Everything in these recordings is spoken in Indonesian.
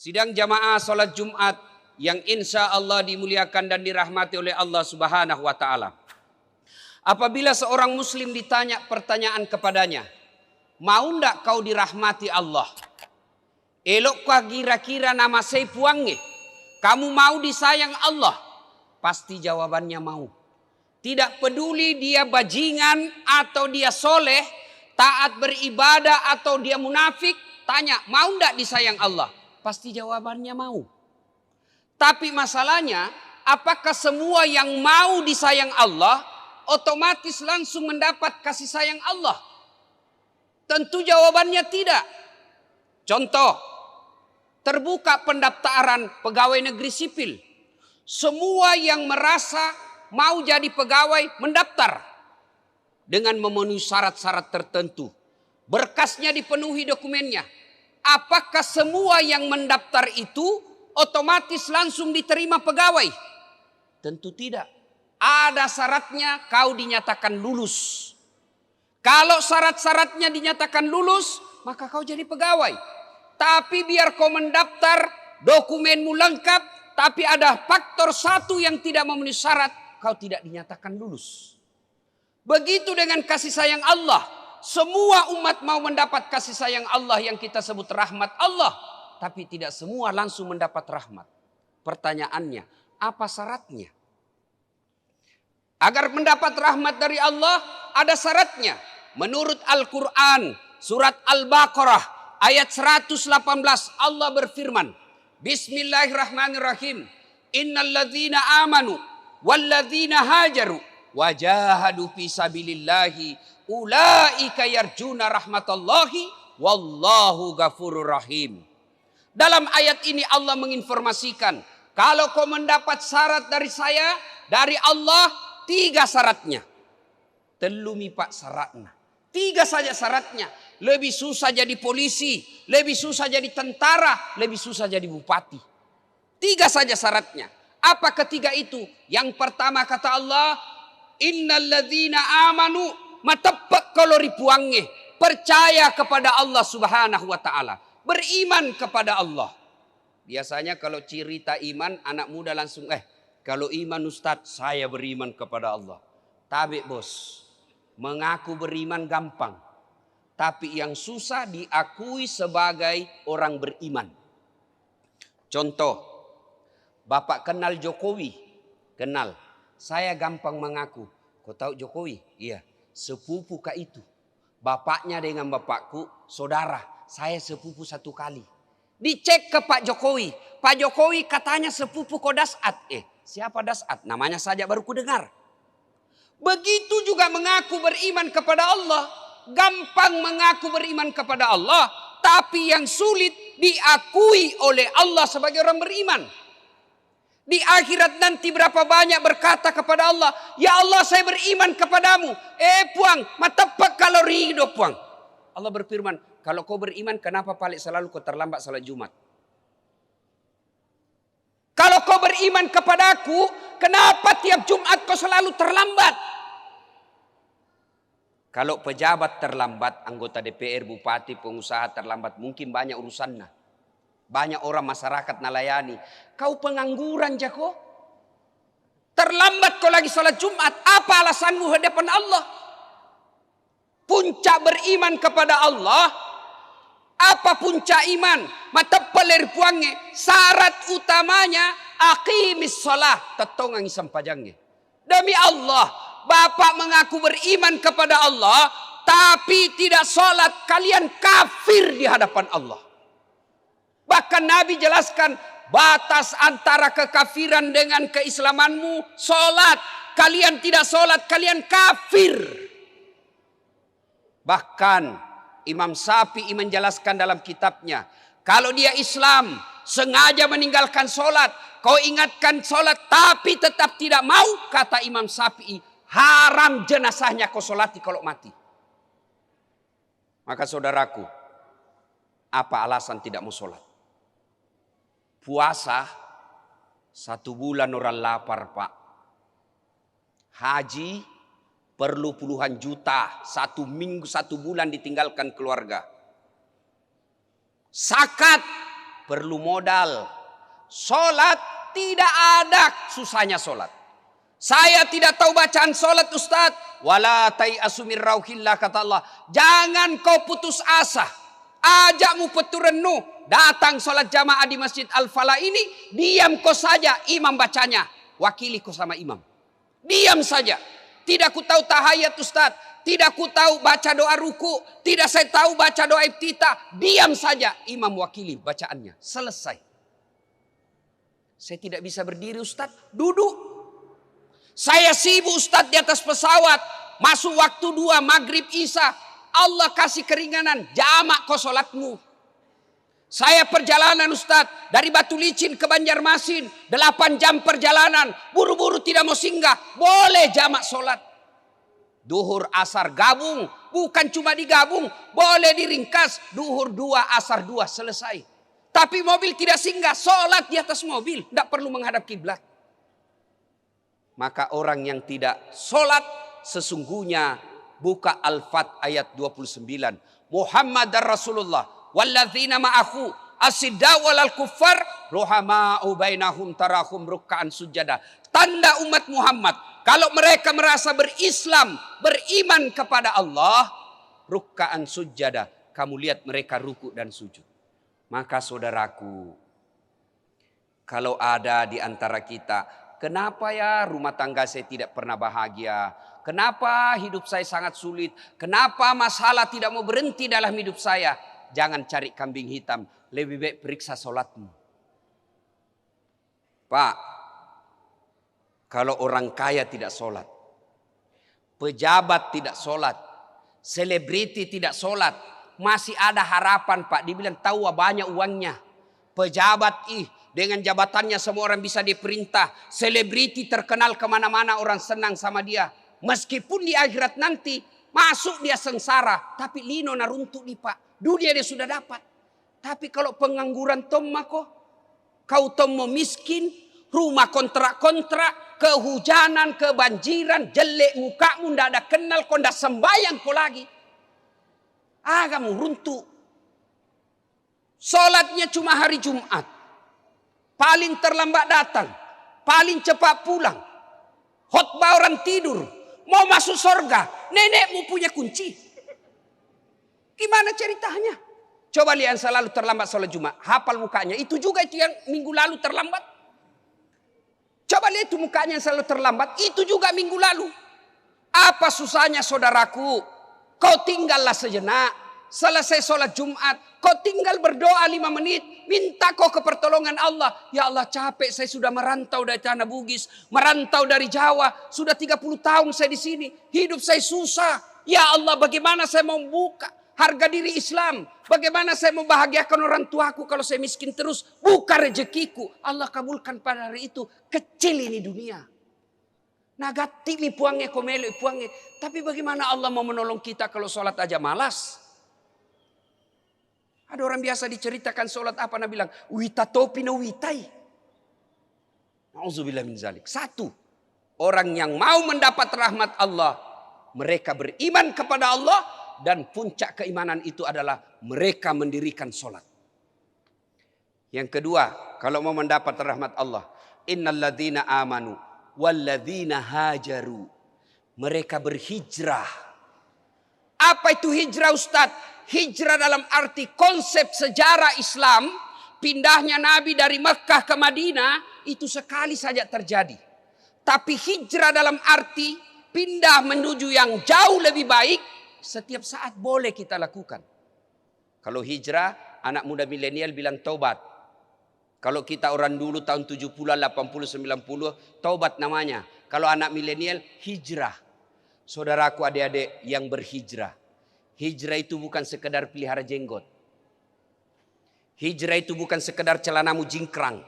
Sidang jamaah salat Jumat yang insya Allah dimuliakan dan dirahmati oleh Allah Subhanahu wa Ta'ala. Apabila seorang Muslim ditanya pertanyaan kepadanya, mau ndak kau dirahmati Allah? Elokkah kira-kira nama saya puangnya? Kamu mau disayang Allah? Pasti jawabannya mau. Tidak peduli dia bajingan atau dia soleh, taat beribadah atau dia munafik, tanya mau ndak disayang Allah? Pasti jawabannya mau. Tapi masalahnya, apakah semua yang mau disayang Allah otomatis langsung mendapat kasih sayang Allah? Tentu jawabannya tidak. Contoh, terbuka pendaftaran pegawai negeri sipil. Semua yang merasa mau jadi pegawai mendaftar dengan memenuhi syarat-syarat tertentu. Berkasnya dipenuhi dokumennya. Apakah semua yang mendaftar itu otomatis langsung diterima pegawai? Tentu tidak. Ada syaratnya, kau dinyatakan lulus. Kalau syarat-syaratnya dinyatakan lulus, maka kau jadi pegawai. Tapi biar kau mendaftar, dokumenmu lengkap, tapi ada faktor satu yang tidak memenuhi syarat, kau tidak dinyatakan lulus. Begitu dengan kasih sayang Allah. Semua umat mau mendapat kasih sayang Allah yang kita sebut rahmat Allah. Tapi tidak semua langsung mendapat rahmat. Pertanyaannya, apa syaratnya? Agar mendapat rahmat dari Allah, ada syaratnya. Menurut Al-Quran, surat Al-Baqarah, ayat 118, Allah berfirman, Bismillahirrahmanirrahim. Innalladzina amanu, walladzina hajaru, wajahadu fi sabilillahi, ulaika yarjuna rahmatallahi, wallahu ghafurur rahim. Dalam ayat ini Allah menginformasikan, kalau kau mendapat syarat dari saya, dari Allah, 3 syaratnya. Telumi pak syaratnya. 3 saja syaratnya. Lebih susah jadi polisi, lebih susah jadi tentara, lebih susah jadi bupati. 3 saja syaratnya. Apa ketiga itu? Yang pertama kata Allah, innalladzina amanu, matepak kalau ripuangnya. Percaya kepada Allah Subhanahu wa Ta'ala. Beriman kepada Allah. Biasanya kalau cerita iman, anak muda langsung, kalau iman Ustadz, saya beriman kepada Allah. Tabe bos, mengaku beriman gampang. Tapi yang susah diakui sebagai orang beriman. Contoh, Bapak kenal Jokowi? Kenal. Saya gampang mengaku. Kau tahu Jokowi? Iya. Sepupu kah itu. Bapaknya dengan bapakku saudara. Saya sepupu 1 kali. Dicek ke Pak Jokowi. Pak Jokowi katanya sepupu kau Dasat. Siapa Dasat? Namanya saja baru ku dengar. Begitu juga mengaku beriman kepada Allah. Gampang mengaku beriman kepada Allah. Tapi yang sulit diakui oleh Allah sebagai orang beriman. Di akhirat nanti berapa banyak berkata kepada Allah, ya Allah saya beriman kepadamu. Puang, matepak kalau ridho puang. Allah berfirman, kalau kau beriman kenapa paling selalu kau terlambat salat Jumat? Kalau kau beriman kepadaku, kenapa tiap Jumat kau selalu terlambat? Kalau pejabat terlambat, anggota DPR, bupati, pengusaha terlambat, mungkin banyak urusannya. Banyak orang masyarakat nalayani. Kau pengangguran jako? Terlambat kau lagi salat Jumat. Apa alasanmu hadapan Allah? Puncak beriman kepada Allah. Apa puncak iman? Mata pelir puangnya. Syarat utamanya aqimis shalah. Tetongang sampajangnya. Demi Allah. Bapak mengaku beriman kepada Allah. Tapi tidak salat. Kalian kafir di hadapan Allah. Bahkan Nabi jelaskan batas antara kekafiran dengan keislamanmu salat. Kalian tidak salat, kalian kafir. Bahkan Imam Syafi'i menjelaskan dalam kitabnya, kalau dia Islam sengaja meninggalkan salat, kau ingatkan salat tapi tetap tidak mau, kata Imam Syafi'i, haram jenazahnya kau salati kalau mati. Maka saudaraku, apa alasan tidak mau salat? Puasa 1 bulan orang lapar pak. Haji perlu puluhan juta. 1 minggu 1 bulan ditinggalkan keluarga. Zakat perlu modal. Solat tidak ada susahnya solat. Saya tidak tahu bacaan solat Ustadz. Wala tai'asu min rauhillah, kata Allah. Jangan kau putus asa. Ajakmu peturennu. Datang solat jamaah di Masjid Al-Falah ini. Diam kau saja imam bacanya. Wakili kau sama imam. Diam saja. Tidak ku tahu tahayat Ustadz. Tidak ku tahu baca doa ruku. Tidak saya tahu baca doa iftitah. Diam saja imam wakili bacaannya. Selesai. Saya tidak bisa berdiri Ustadz. Duduk. Saya sibuk Ustadz di atas pesawat. Masuk waktu 2 maghrib isya. Allah kasih keringanan. Jamak kau solatmu. Saya perjalanan Ustadz. Dari Batu Licin ke Banjarmasin. 8 jam perjalanan. Buru-buru tidak mau singgah. Boleh jamak solat. Duhur asar gabung. Bukan cuma digabung. Boleh diringkas. Duhur 2 asar 2 selesai. Tapi mobil tidak singgah. Solat di atas mobil. Tidak perlu menghadap kiblat. Maka orang yang tidak solat sesungguhnya buka Al-Fat ayat 29. Muhammad dan Rasulullah walladzina ma'ahu asiddaw walal kuffar ruhama'u bainahum tarahum ruk'an sujada. Tanda umat Muhammad kalau mereka merasa berislam, beriman kepada Allah, ruk'an sujada. Kamu lihat mereka ruku dan sujud. Maka saudaraku, kalau ada di antara kita, kenapa ya rumah tangga saya tidak pernah bahagia? Kenapa hidup saya sangat sulit? Kenapa masalah tidak mau berhenti dalam hidup saya? Jangan cari kambing hitam. Lebih baik periksa solatmu. Pak, kalau orang kaya tidak solat, pejabat tidak solat, selebriti tidak solat, masih ada harapan Pak. Dibilang tahu banyak uangnya. Pejabat dengan jabatannya semua orang bisa diperintah. Selebriti terkenal kemana-mana orang senang sama dia. Meskipun di akhirat nanti masuk dia sengsara. Tapi lino naruntuk nih Pak. Dunia dia sudah dapat. Tapi kalau pengangguran tomako. Kau tomo miskin. Rumah kontrak-kontrak. Kehujanan, kebanjiran. Jelek mukamu ndak ada kenal. Kau ndak sembayang kau lagi. Kamu runtuh. Solatnya cuma hari Jumat. Paling terlambat datang. Paling cepat pulang. Khotbah orang tidur. Mau masuk surga. Nenekmu punya kunci. Gimana ceritanya? Coba lihat yang selalu terlambat sholat Jumat. Hafal mukanya. Itu juga itu yang minggu lalu terlambat. Coba lihat itu mukanya yang selalu terlambat. Itu juga minggu lalu. Apa susahnya saudaraku? Kau tinggallah sejenak. Selesai sholat Jumat. Kau tinggal berdoa 5 menit. Minta kau ke pertolongan Allah. Ya Allah capek saya sudah merantau dari tanah Bugis. Merantau dari Jawa. Sudah 30 tahun saya di sini. Hidup saya susah. Ya Allah bagaimana saya mau buka harga diri Islam. Bagaimana saya membahagiakan orang tuaku kalau saya miskin terus. Buka rezekiku. Allah kabulkan pada hari itu. Kecil ini dunia. Nagati mi puangnya komelo puangnya. Tapi bagaimana Allah mau menolong kita kalau sholat aja malas. Ada orang biasa diceritakan sholat apa, Nabi bilang, wita topi no witai. Nauzubillah min zalik. 1. Orang yang mau mendapat rahmat Allah. Mereka beriman kepada Allah. Dan puncak keimanan itu adalah mereka mendirikan sholat. Yang kedua, kalau mau mendapat rahmat Allah. Innalladzina amanu. Walladzina hajaru. Mereka berhijrah. Apa itu hijrah Ustadz? Hijrah dalam arti konsep sejarah Islam. Pindahnya Nabi dari Mekah ke Madinah. Itu sekali saja terjadi. Tapi hijrah dalam arti pindah menuju yang jauh lebih baik. Setiap saat boleh kita lakukan. Kalau hijrah, anak muda milenial bilang taubat. Kalau kita orang dulu tahun 70-an, 80, 90, taubat namanya. Kalau anak milenial, hijrah. Saudaraku adik-adik yang berhijrah. Hijrah itu bukan sekedar pelihara jenggot. Hijrah itu bukan sekedar celanamu jingkrang.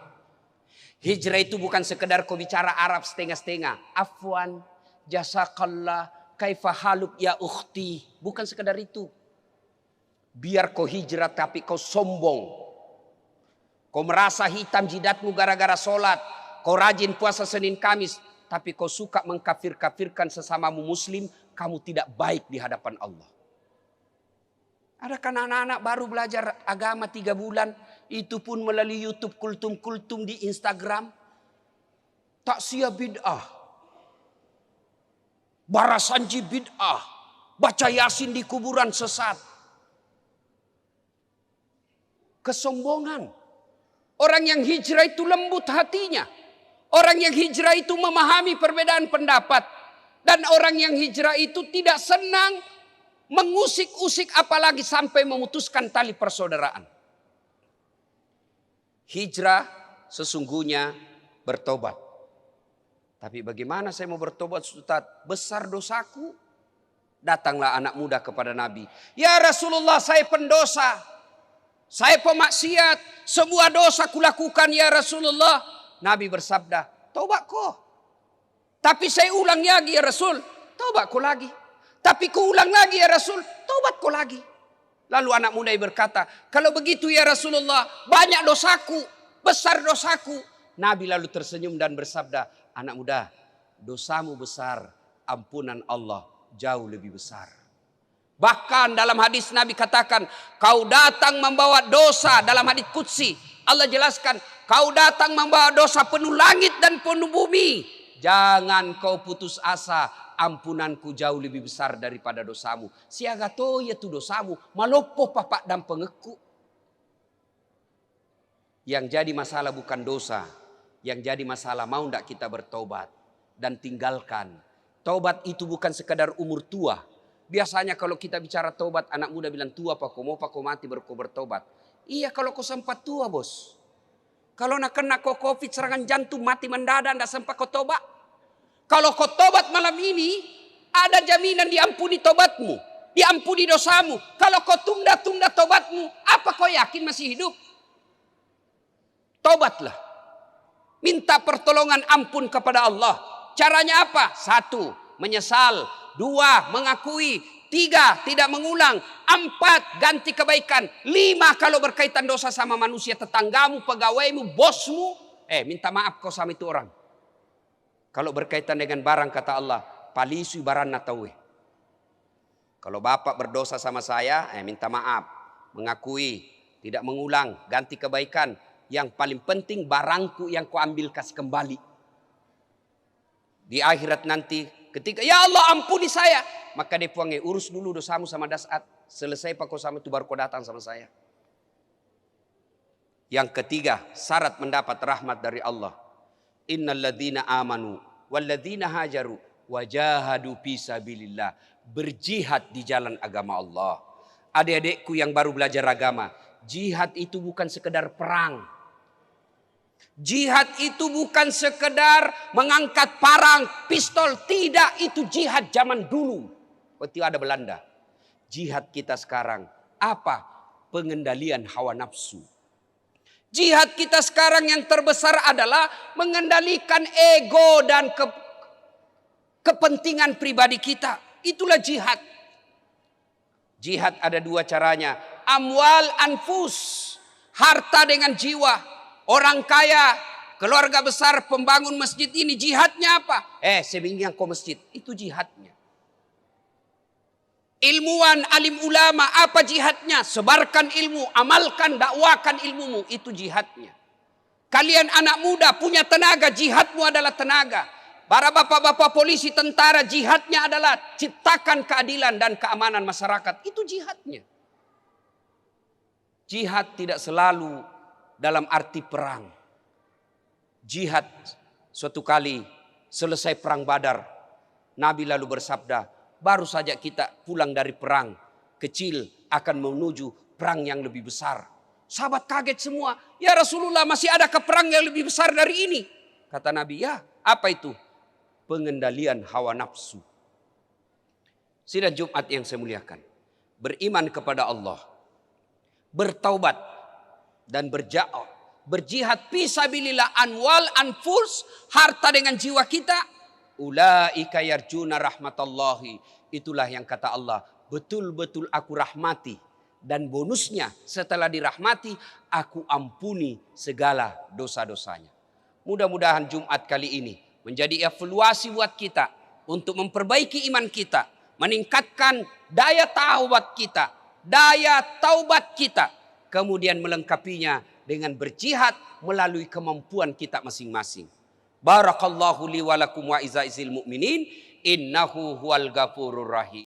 Hijrah itu bukan sekedar kau bicara Arab setengah-setengah. Afwan, jazakallah, kaifa haluk ya ukhti. Bukan sekedar itu. Biar kau hijrah tapi kau sombong. Kau merasa hitam jidatmu gara-gara sholat. Kau rajin puasa Senin Kamis. Tapi kau suka mengkafir-kafirkan sesamamu muslim. Kamu tidak baik di hadapan Allah. Ada kan anak-anak baru belajar agama 3 bulan. Itu pun melalui YouTube kultum-kultum di Instagram. Takziah bid'ah. Barasanji bid'ah. Baca Yasin di kuburan sesat. Kesombongan. Orang yang hijrah itu lembut hatinya. Orang yang hijrah itu memahami perbedaan pendapat. Dan orang yang hijrah itu tidak senang mengusik-usik apalagi sampai memutuskan tali persaudaraan. Hijrah sesungguhnya bertobat. Tapi bagaimana saya mau bertobat, Ustaz? Besar dosaku. Datanglah anak muda kepada Nabi. Ya Rasulullah, saya pendosa. Saya pemaksiat. Semua dosa kulakukan ya Rasulullah. Nabi bersabda, taubat kau. Tapi saya ulang lagi ya Rasul. Taubat kau lagi. Tapi ku ulang lagi ya Rasul. Taubat kau lagi. Lalu anak muda berkata, kalau begitu ya Rasulullah, banyak dosaku. Besar dosaku. Nabi lalu tersenyum dan bersabda, anak muda, dosamu besar. Ampunan Allah jauh lebih besar. Bahkan dalam hadis Nabi katakan, kau datang membawa dosa. Dalam hadis Qudsi Allah jelaskan, kau datang membawa dosa penuh langit dan penuh bumi. Jangan kau putus asa, ampunanku jauh lebih besar daripada dosamu. Siaga to ya tu dosamu, malopo papak dan pengeku. Yang jadi masalah bukan dosa, yang jadi masalah mau ndak kita bertobat dan tinggalkan. Tobat itu bukan sekadar umur tua. Biasanya kalau kita bicara tobat, anak muda bilang tua pak kau mati baru kau bertobat. Iya kalau kau sempat tua bos. Kalau nak kena kau covid serangan jantung mati mendadak ndak sempat kau tobat. Kalau kau tobat malam ini ada jaminan diampuni tobatmu, diampuni dosamu. Kalau kau tunda-tunda tobatmu, apa kau yakin masih hidup? Tobatlah. Minta pertolongan ampun kepada Allah. Caranya apa? 1, menyesal. 2, mengakui. 3, tidak mengulang. 4, ganti kebaikan. 5, kalau berkaitan dosa sama manusia, tetanggamu, pegawaimu, bosmu, minta maaf kau sama itu orang. Kalau berkaitan dengan barang kata Allah, palisu baranna tawe. Kalau bapak berdosa sama saya, minta maaf, mengakui, tidak mengulang, ganti kebaikan. Yang paling penting barangku yang kau ambil kasih kembali. Di akhirat nanti ketika ya Allah ampuni saya, maka dia puangi urus dulu dosamu sama dasat. Selesai pak kau sama itu baru kau datang sama saya. Yang ketiga, syarat mendapat rahmat dari Allah. Innal ladzina amanu wal ladzina hajaru wajahadu fisabilillah. Berjihad di jalan agama Allah. Adik-adikku yang baru belajar agama, jihad itu bukan sekedar perang. Jihad itu bukan sekedar mengangkat parang, pistol. Tidak, itu jihad zaman dulu. Waktu ada Belanda. Jihad kita sekarang apa? Pengendalian hawa nafsu. Jihad kita sekarang yang terbesar adalah mengendalikan ego dan kepentingan pribadi kita. Itulah jihad. Jihad ada 2 caranya. Amwal anfus. Harta dengan jiwa. Orang kaya, keluarga besar, pembangun masjid ini jihadnya apa? Sebingkian kau masjid, itu jihadnya. Ilmuwan, alim ulama, apa jihadnya? Sebarkan ilmu, amalkan, dakwakan ilmumu, itu jihadnya. Kalian anak muda punya tenaga, jihadmu adalah tenaga. Para bapak-bapak polisi, tentara, jihadnya adalah ciptakan keadilan dan keamanan masyarakat, itu jihadnya. Jihad tidak selalu dalam arti perang. Jihad suatu kali selesai perang Badar, Nabi lalu bersabda, baru saja kita pulang dari perang kecil akan menuju perang yang lebih besar. Sahabat kaget semua, ya Rasulullah masih adakah perang yang lebih besar dari ini? Kata Nabi, ya apa itu? Pengendalian hawa nafsu. Sidang Jumat yang saya muliakan, beriman kepada Allah, bertaubat dan berjihad fisabilillah, anwal anfus, harta dengan jiwa kita. Ulaika yarjuna rahmatallahi. Itulah yang kata Allah, betul-betul aku rahmati. Dan bonusnya setelah dirahmati, aku ampuni segala dosa-dosanya. Mudah-mudahan Jumat kali ini menjadi evaluasi buat kita untuk memperbaiki iman kita, meningkatkan daya taubat kita, kemudian melengkapinya dengan berjihad melalui kemampuan kita masing-masing. Barakallahu li wa lakum wa izaizil mu'minin innahu huwal ghafurur rahim.